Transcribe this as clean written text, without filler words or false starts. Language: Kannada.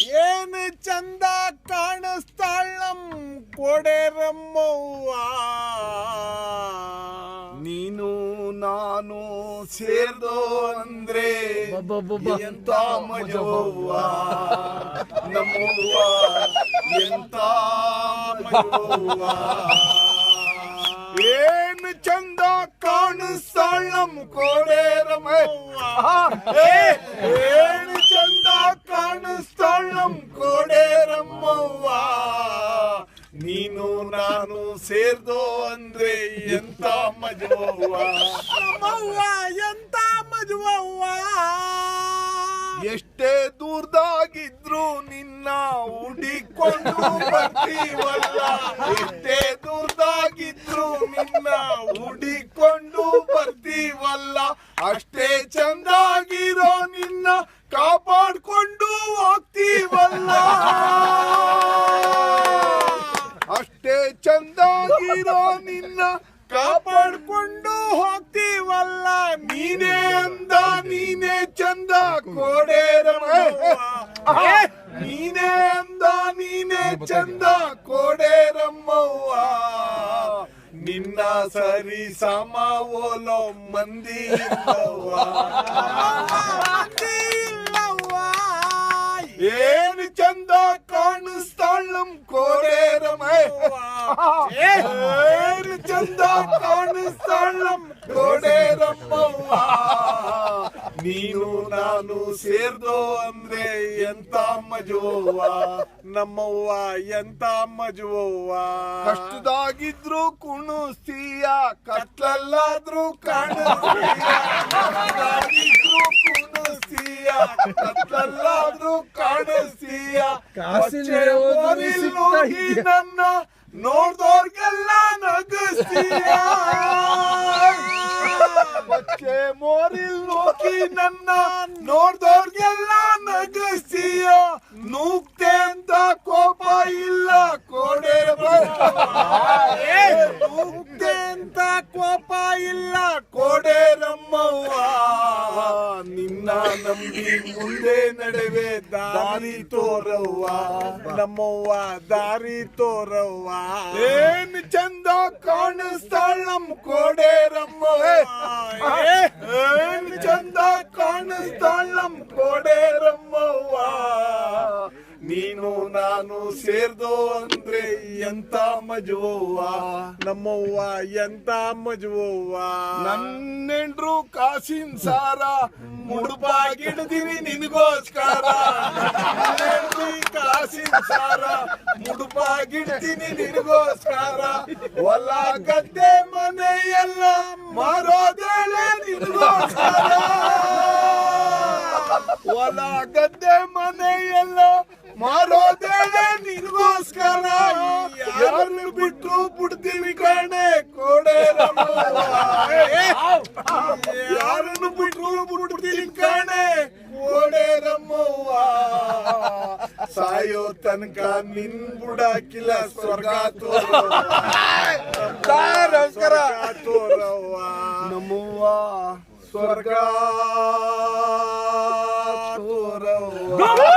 ಏನು ಚಂದ ಕಾಣಿಸ್ತಾಳ್ ನಮ್ ಕೋಡೇರಮ್ಮವ್ವ. ನೀನು ನಾನು ಸೇರ್ದೋ ಅಂದ್ರೆ ಎಂತ ಮಜವ್ವ ನಮ್ಮವ್ವ, ಎಂತ ಮಜವ್ವ. ಏನು ಚಂದ ಕಾಣಿಸ್ತಾಳ್ ನಮ್ ಕೋಡೇರಮ್ಮವ್ವ. ಏನು ಚಂದ ಕಾಣಿಸ್ತಾಳ್ ನಮ್ ಕೋಡೇರಮ್ಮವ್ವ. ನೀನು ನಾನು ಸೇರ್ದೋ ಅಂದ್ರೆ ಎಂತ ಮಜವ್ವ ನಮ್ಮವ್ವ, ಎಂತ ಮಜವ್ವ. ಎಷ್ಟೇ ದೂರದಾಗಿದ್ರು ನಿನ್ನ ಹುಡಿಕೊಂಡು ಬರ್ತೀವಲ್ಲ, ಎಷ್ಟೇ ದೂರದಾಗಿದ್ರು ನಿನ್ನ ಹುಡಿಕೊಂಡು ಬರ್ತೀವಲ್ಲ, ಅಷ್ಟೇ ಚಂದಾಗಿರೋ ನಿನ್ನ ಕಾಪಾಡ್ಕೊಂಡು ಹೋಗ್ತೀವಲ್ಲ, ಅಷ್ಟೇ ಚಂದಾಗಿರೋ ನಿನ್ನ ಕಾಪಾಡ್ಕೊಂಡು ಹೋಗ್ತೀವಲ್ಲ. ನೀನೇ ಅಂದ ನೀನೇ ಚಂದ ಕೋಡೇರಮ್ಮವ್ವ, ನೀನೇ ಅಂದ ನೀನೇ ಚಂದ ಕೋಡೇರಮ್ಮವ್ವ. ನಿನ್ನ ಸರಿ ಸಮ ಓಲೋ ಮಂದಿ ಇಲ್ಲವ್ವ. ಏನು ಚಂದ ಕಾಣಿಸ್ತಾಳ್ ನಮ್ ಕೋಡೇರಮ್ಮವ್ವ. ಏನು ಚಂದ ಕಾಣಿಸ್ತಾಳ್ ನಮ್ ಕೋಡೇರಮ್ಮವ್ವ. ನೀನು ನಾನು ಸೇರ್ದೋ ಅಂದ್ರೆ ಎಂತ ಮಜವ್ವ ನಮ್ಮವ್ವ, ಎಂತ ಮಜವ್ವ. ಕಷ್ಟದಾಗಿದ್ರು ಕುಣಿಸ್ತೀಯ, ಕತ್ಲಲ್ಲಾದ್ರೂ ಕಾಣಿಸ್ತೀಯ, ಕಷ್ಟದಾಗಿದ್ರು ಕುಣಿಸ್ತೀಯ, ಕತ್ಲಲ್ಲಾದ್ರೂ ಕಾಣಿಸ್ತೀಯ. ಹೋಗಿ ನನ್ನ ನೋಡ್ದೋರ್ಗೆಲ್ಲ ನಗಿಸ್ತೀಯ, ಬಚ್ಚೆ ಮೋರಿಲ್ ಹೋಗಿ ನನ್ನ ನೋಡ್ದೋರ್ಗೆಲ್ಲ ನಗಿಸ್ತೀಯ. ನೂಕ್ತೆ ಅಂತ ಕೋಪ ಇಲ್ಲ ಕೋಡೇರಮ್ಮವ್ವ, ನೂಕ್ತೆ ಅಂತ ಕೋಪ ಇಲ್ಲ ಕೋಡೇರಮ್ಮವ್ವ. ನಿನ್ನ ನಂಬಿ ಮುಂದೆ ನಡೆವೆ ದಾರಿ ತೋರವ್ವ ನಮ್ಮವ್ವ, ದಾರಿ ತೋರವ್ವ. ಏನ್ ಚಂದ ಕಾಣಿಸ್ತಾಳ್ ನಮ್ ಕೋಡೇರಮ್ಮವ್ವ, ಏನ್ ಚಂದ ಕಾಣಿಸ್ತಾಳ್ ನಮ್ ಕೋಡೇರಮ್ಮವ್ವ. ನೀನು ನಾನು ಸೇರ್ದೋ ಅಂದ್ರೆ ಎಂತ ಮಜವ್ವ ನಮ್ಮವ್ವ, ಎಂತ ಮಜವ್ವ. ನನ್ನೆಂಡ್ರು ಕಾಸಿನ ಸಾರ ಮುಡುಪಾಗಿಡ್ತೀನಿ ನಿನಗೋಸ್ಕರ, ಕಾಸಿನ ಸಾರ ಮುಡುಪಾಗಿಡ್ತೀನಿ ನಿನಗೋಸ್ಕರ. ಹೊಲ ಗದ್ದೆ ಮನೆಯೆಲ್ಲ ಮಾರೋದೇಳೆ ನಿನಗೋಸ್ಕರ, ಹೊಲ ಗದ್ದೆ ಮನೆಯೆಲ್ಲ ಮಾರೋದೇಳೆ ನಿನಗೋಸ್ಕರ. ಯಾರನ್ನು ಬಿಟ್ಟು ಬಿಡ್ತೀವಿ ಕಣೆ ಕೋಡೇರಮ್ಮವ್ವ, ಯಾರನ್ನು ಬಿಟ್ಟು ಬಿಡ್ತೀವಿ ಕಣೆ ಕೋಡೇರಮ್ಮವ್ವ. ಸಾಯೋ ತನಕ ನಿನ್ ಬುಡಾಕಿಲ್ಲ ಸ್ವರ್ಗ ತೋರವ್ವ ನಮ್ಮವ್ವ, ಸ್ವರ್ಗ ತೋರವ್ವ.